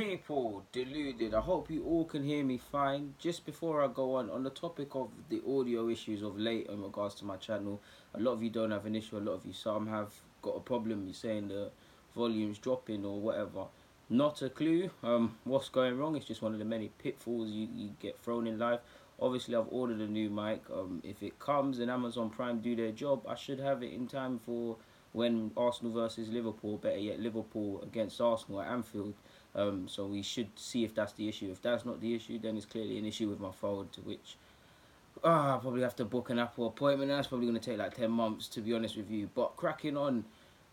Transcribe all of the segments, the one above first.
People deluded. I hope you all can hear me fine. Just before I go on the topic of the audio issues of late in regards to my channel, a lot of you don't have an issue, a lot of you some have got a problem. You're saying the volume's dropping or whatever. Not a clue what's going wrong. It's just one of the many pitfalls you get thrown in life. Obviously, I've ordered a new mic. If it comes and Amazon Prime do their job, I should have it in time for when Arsenal versus Liverpool, better yet Liverpool against Arsenal at Anfield. So we should see if that's the issue. If that's not the issue, then it's clearly an issue with my phone, to which I'll probably have to book an Apple appointment. That's probably going to take like 10 months, to be honest with you. But cracking on,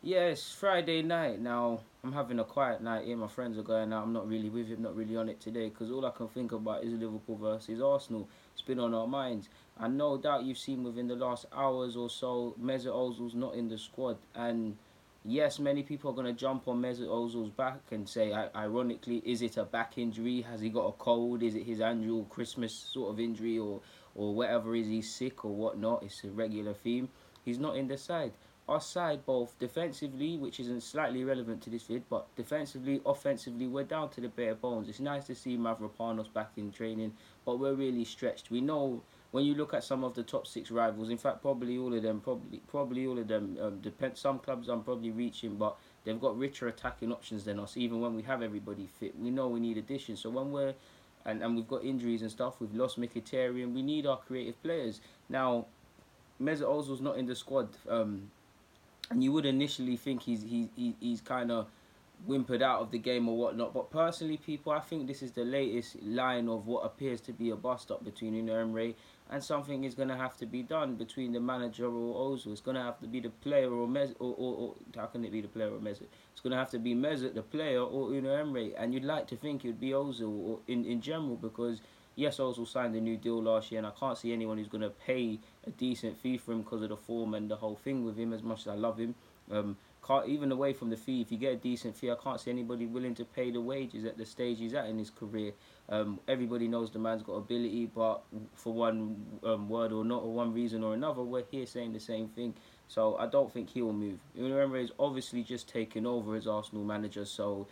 yeah, it's Friday night now. I'm having a quiet night here. My friends are going out. I'm not really with it, not really on it today, because all I can think about is Liverpool versus Arsenal. It's been on our minds. And no doubt you've seen within the last hours or so, Mesut Ozil's not in the squad. And yes, many people are going to jump on Mesut Ozil's back and say, ironically, is it a back injury? Has he got a cold? Is it his annual Christmas sort of injury or whatever? Is he sick or whatnot? It's a regular theme. He's not in the side. Our side, both defensively, which isn't slightly relevant to this vid, but defensively, offensively, we're down to the bare bones. It's nice to see Mavropanos back in training, but we're really stretched. We know when you look at some of the top 6 rivals, in fact, probably all of them, probably all of them, some clubs I'm probably reaching, but they've got richer attacking options than us. Even when we have everybody fit, we know we need additions. So when we're and we've got injuries and stuff, we've lost Mkhitaryan. We need our creative players now. Mesut Ozil's not in the squad. And you would initially think he's kind of whimpered out of the game or whatnot. But personally, people, I think this is the latest line of what appears to be a bust-up between Unai Emery, and something is going to have to be done between the manager or Ozil. It's going to have to be the player or Mesut, or how can it be the player or Mesut? It's going to have to be Mesut, the player, or Unai Emery. And you'd like to think it would be Ozil or in general, because yes, Ozil signed a new deal last year, and I can't see anyone who's going to pay a decent fee for him because of the form and the whole thing with him, as much as I love him. Can't, even away from the fee, if you get a decent fee, I can't see anybody willing to pay the wages at the stage he's at in his career. Everybody knows the man's got ability, but for one word or not, or one reason or another, we're here saying the same thing. So I don't think he'll move. Unai Emery is obviously just taken over as Arsenal manager, so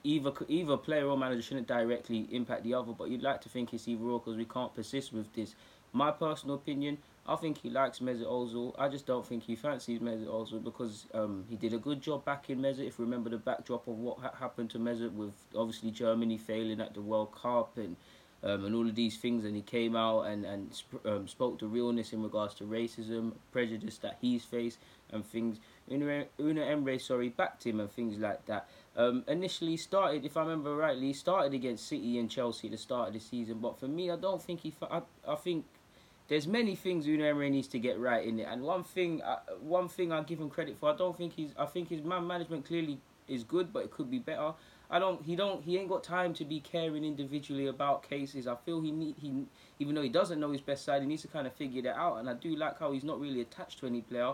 either player or manager shouldn't directly impact the other, but you'd like to think it's either or, because we can't persist with this. My personal opinion, I think he likes Mesut Ozil. I just don't think he fancies Mesut Ozil, because he did a good job back in Mesut. If you remember the backdrop of what happened to Mesut with obviously Germany failing at the World Cup and all of these things, and he came out and spoke the realness in regards to racism, prejudice that he's faced and things. Unai Emery, backed him and things like that. Initially started, if I remember rightly, started against City and Chelsea at the start of the season. But for me, I don't think I think there's many things Unai Emery needs to get right in it. And one thing I give him credit for, I think his man management clearly is good, but it could be better. He ain't got time to be caring individually about cases. I feel even though he doesn't know his best side, he needs to kind of figure that out. And I do like how he's not really attached to any player.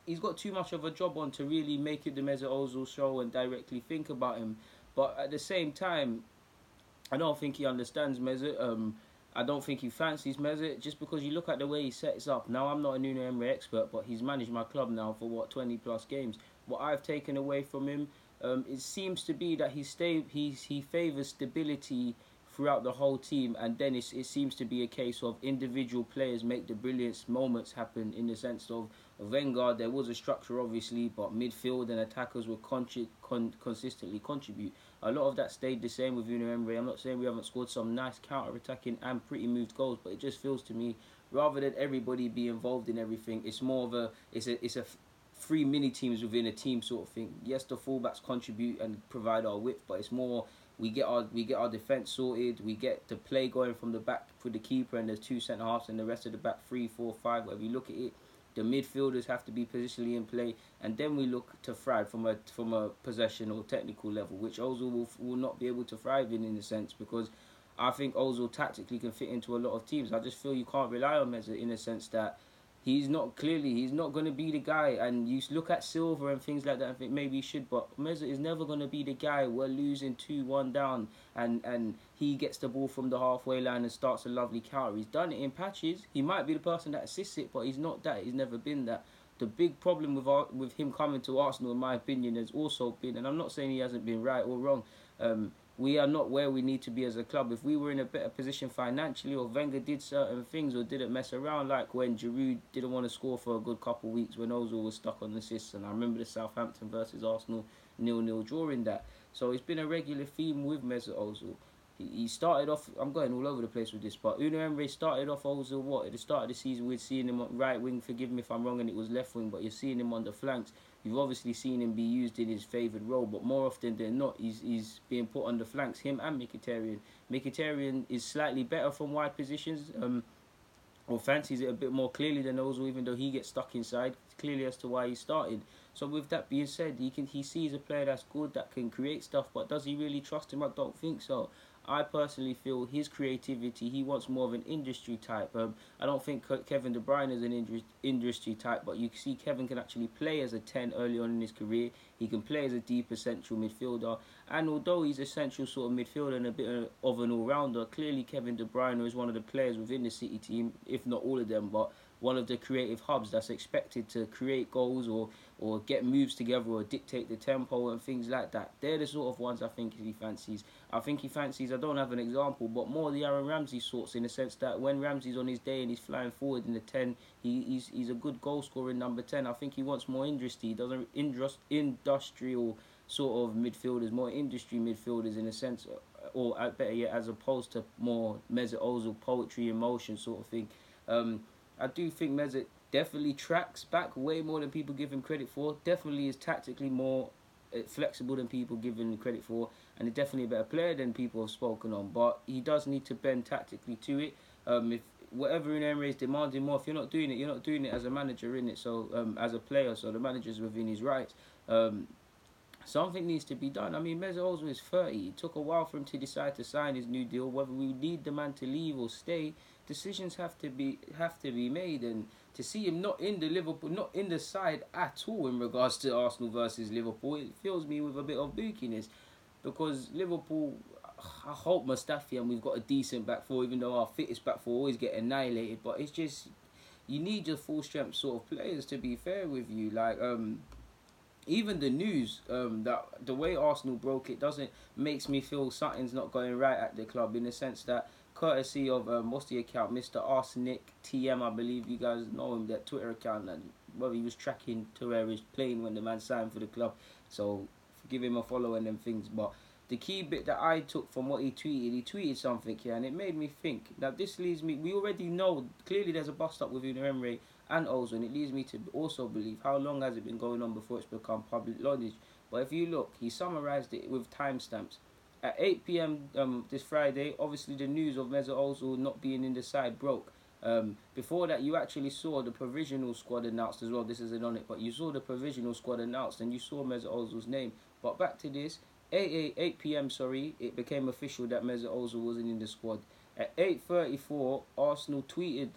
He's got too much of a job on to really make it the Mesut Ozil show and directly think about him. But at the same time, I don't think he understands Mesut. I don't think he fancies Mesut, just because you look at the way he sets up. Now, I'm not a Unai Emery expert, but he's managed my club now for 20 plus games. What I've taken away from him, it seems to be that he favours stability throughout the whole team, and then it seems to be a case of individual players make the brilliant moments happen, in the sense of Wenger. There was a structure, obviously, but midfield and attackers would consistently contribute. A lot of that stayed the same with Unai Emery. I'm not saying we haven't scored some nice counter-attacking and pretty moved goals, but it just feels to me, rather than everybody be involved in everything, it's more of it's a 3 mini teams within a team sort of thing. Yes, the fullbacks contribute and provide our width, but it's more we get our defence sorted, we get the play going from the back for the keeper, and there's 2 centre halves, and the rest of the back 3, 4, 5, whatever you look at it. The midfielders have to be positionally in play, and then we look to thrive from a possession or technical level, which Ozil will not be able to thrive in a sense, because I think Ozil tactically can fit into a lot of teams. I just feel you can't rely on Mesut in a sense that he's not going to be the guy. And you look at Silva and things like that and think maybe he should, but Mesut is never going to be the guy. We're losing 2-1 down and he gets the ball from the halfway line and starts a lovely counter. He's done it in patches. He might be the person that assists it, but he's not that. He's never been that. the big problem with him coming to Arsenal, in my opinion, has also been, and I'm not saying he hasn't been right or wrong. We are not where we need to be as a club. If we were in a better position financially, or Wenger did certain things or didn't mess around, like when Giroud didn't want to score for a good couple of weeks, when Ozil was stuck on assists, and I remember the Southampton versus Arsenal 0-0 draw in that. So it's been a regular theme with Mesut Ozil. He started off, I'm going all over the place with this, but Unai Emery started off Ozil, what? At the start of the season, we'd seen him on right wing, forgive me if I'm wrong, and it was left wing, but you're seeing him on the flanks. You've obviously seen him be used in his favoured role, but more often than not, he's being put on the flanks, him and Mkhitaryan. Mkhitaryan is slightly better from wide positions, or fancies it a bit more clearly than Ozil, even though he gets stuck inside, clearly as to why he started. So with that being said, he sees a player that's good, that can create stuff, but does he really trust him? I don't think so. I personally feel his creativity, he wants more of an industry type. I don't think Kevin De Bruyne is an industry type, but you see Kevin can actually play as a 10 early on in his career. He can play as a deeper central midfielder. And although he's a central sort of midfielder and a bit of an all-rounder, clearly Kevin De Bruyne is one of the players within the City team, if not all of them, but one of the creative hubs that's expected to create goals or get moves together or dictate the tempo and things like that. They're the sort of ones I think he fancies. I think he fancies, I don't have an example, but more the Aaron Ramsey sorts, in the sense that when Ramsey's on his day and he's flying forward in the 10, he's a good goal scorer in number 10. I think he wants more industry. He doesn't industrial sort of midfielders, more industry midfielders in a sense, or better yet, as opposed to more Mesut Ozil poetry, emotion sort of thing. I do think Mesut definitely tracks back way more than people give him credit for. Definitely is tactically more flexible than people give him credit for, and he's definitely a better player than people have spoken on. But he does need to bend tactically to it. If whatever Unai Emery is demanding more, if you're not doing it, you're not doing it as a manager, innit? So as a player, so the manager's within his rights. Something needs to be done. I mean, Mesut Ozil is 30. It took a while for him to decide to sign his new deal. Whether we need the man to leave or stay, decisions have to be made. And to see him not in the side at all in regards to Arsenal versus Liverpool, it fills me with a bit of bookiness, because Liverpool, I hope Mustafi and we've got a decent back four, even though our fittest back four always get annihilated. But it's just, you need your full strength sort of players, to be fair with you. Like even the news that the way Arsenal broke it makes me feel something's not going right at the club, in the sense that, courtesy of what's the account, Mr. Arsenic TM, I believe you guys know him, that Twitter account, and well, he was tracking Torreira's plane when the man signed for the club, so give him a follow and them things. But the key bit that I took from what he tweeted something here, and it made me think. Now this leads me, we already know clearly there's a bust up with Unai Emery and Ozil, and it leads me to also believe, how long has it been going on before it's become public knowledge? But if you look, he summarised it with timestamps. At 8 p.m. This Friday, obviously the news of Mesut Ozil not being in the side broke. Before that, you actually saw the provisional squad announced as well. This isn't on it, but you saw the provisional squad announced, and you saw Mesut Ozil's name. But back to this, 8 p.m. it became official that Mesut Ozil wasn't in the squad. At 8:34, Arsenal tweeted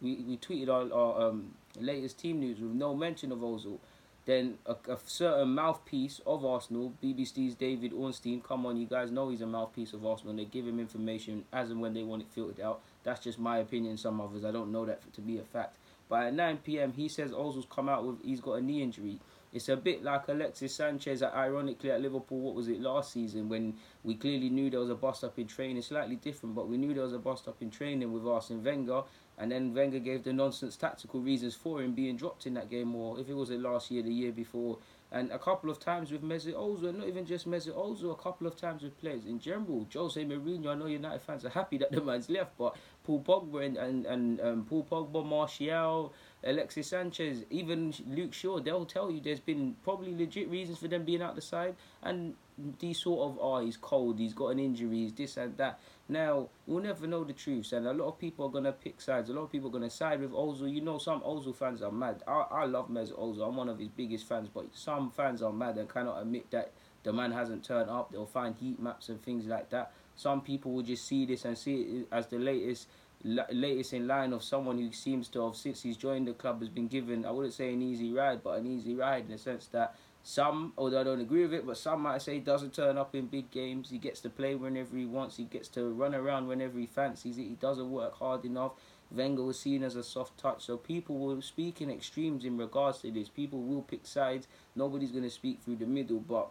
we tweeted our latest team news with no mention of Ozil. Then a certain mouthpiece of Arsenal, BBC's David Ornstein, come on, you guys know he's a mouthpiece of Arsenal, and they give him information as and when they want it filtered out. That's just my opinion, some others, I don't know that to be a fact. But at 9 p.m, he says Ozil's come out with, he's got a knee injury. It's a bit like Alexis Sanchez, ironically, at Liverpool, what was it, last season, when we clearly knew there was a bust-up in training. Slightly different, but we knew there was a bust-up in training with Arsene Wenger, and then Wenger gave the nonsense tactical reasons for him being dropped in that game, or if it was the last year, the year before. And a couple of times with Mesut Ozil, not even just Mesut Ozil, a couple of times with players in general. Jose Mourinho, I know United fans are happy that the man's left, but Paul Pogba and Paul Pogba, Martial, Alexis Sanchez, even Luke Shaw, they'll tell you there's been probably legit reasons for them being out the side, and these sort of, he's cold, he's got an injury, he's this and that. Now, we'll never know the truth, and a lot of people are going to pick sides. A lot of people are going to side with Ozil. You know, some Ozil fans are mad. I love Mesut Ozil. I'm one of his biggest fans, but some fans are mad and cannot admit that the man hasn't turned up. They'll find heat maps and things like that. Some people will just see this and see it as the latest in line of someone who seems to have, since he's joined the club, has been given, I wouldn't say an easy ride, but an easy ride in the sense that some, although I don't agree with it, but some might say he doesn't turn up in big games. He gets to play whenever he wants. He gets to run around whenever he fancies it. He doesn't work hard enough. Wenger was seen as a soft touch. So people will speak in extremes in regards to this. People will pick sides. Nobody's going to speak through the middle. But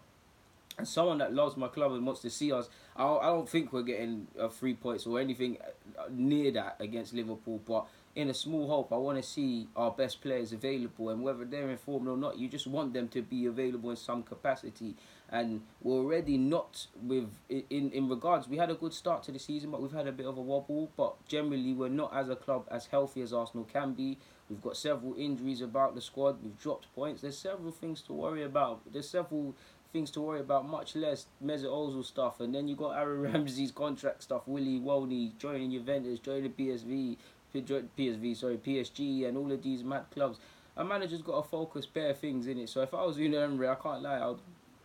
as someone that loves my club and wants to see us, I don't think we're getting 3 points or anything near that against Liverpool. But in a small hope, I want to see our best players available, and whether they're in form or not, you just want them to be available in some capacity. And we're already not with in regards. We had a good start to the season, but we've had a bit of a wobble. But generally, we're not as a club as healthy as Arsenal can be. We've got several injuries about the squad. We've dropped points. There's several things to worry about. Much less Mesut Ozil stuff. And then you got Aaron Ramsey's contract stuff, Willy Woney joining Juventus, joining PSG, and all of these mad clubs. A manager's got to focus bare things in it. So if I was Unai Emery, I can't lie,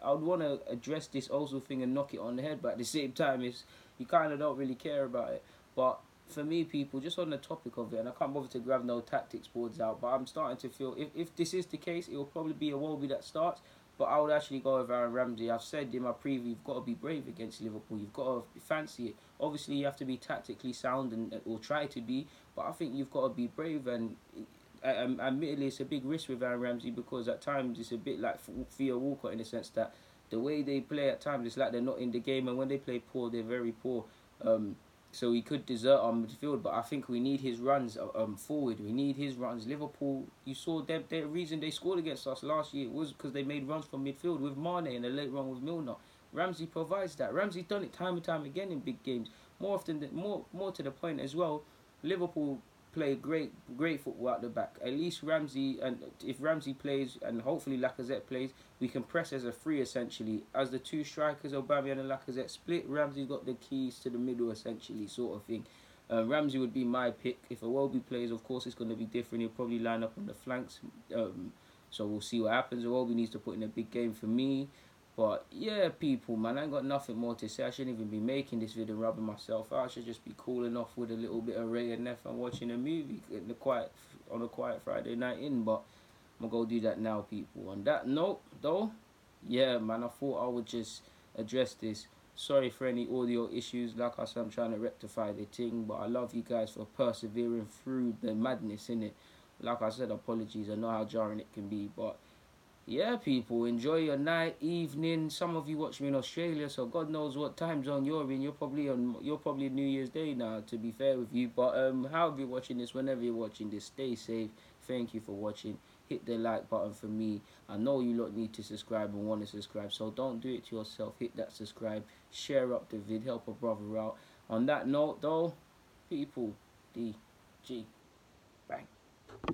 I would want to address this Ozil thing and knock it on the head. But at the same time, you kind of don't really care about it. But for me, people, just on the topic of it, and I can't bother to grab no tactics boards out, but I'm starting to feel, if this is the case, it will probably be a Iwobi that starts. But I would actually go with Aaron Ramsey. I've said in my preview, you've got to be brave against Liverpool. You've got to fancy it. Obviously, you have to be tactically sound or try to be. But I think you've got to be brave. And admittedly, it's a big risk with Aaron Ramsey, because at times it's a bit like Theo Walcott in the sense that the way they play at times, it's like they're not in the game. And when they play poor, they're very poor. So he could desert our midfield, but I think we need his runs forward. We need his runs. Liverpool, you saw the reason they scored against us last year was because they made runs from midfield with Mane and a late run with Milner. Ramsey provides that. Ramsey's done it time and time again in big games. More to the point as well, Liverpool play great football out the back. At least Ramsey, and if Ramsey plays and hopefully Lacazette plays, we can press as a free essentially. As the two strikers, Aubameyang and Lacazette split, Ramsey got the keys to the middle essentially, sort of thing. Ramsey would be my pick. If Iwobi plays, of course it's going to be different. He'll probably line up on the flanks. So we'll see what happens. Iwobi needs to put in a big game for me. But yeah, people, man, I ain't got nothing more to say. I shouldn't even be making this video rubbing myself out. I should just be cooling off with a little bit of Ray and Neff and watching a movie on a quiet Friday night in. But I'm going to go do that now, people. On that note, though, yeah, man, I thought I would just address this. Sorry for any audio issues. Like I said, I'm trying to rectify the thing. But I love you guys for persevering through the madness, innit? Like I said, apologies. I know how jarring it can be, but yeah, people, enjoy your night, evening. Some of you watch me in Australia, so God knows what time zone you're in. You're probably New Year's Day now, to be fair with you. But however you're watching this, whenever you're watching this, stay safe. Thank you for watching. Hit the like button for me. I know you lot need to subscribe and want to subscribe, so don't do it to yourself. Hit that subscribe, share up the vid, help a brother out. On that note, though, people, DG.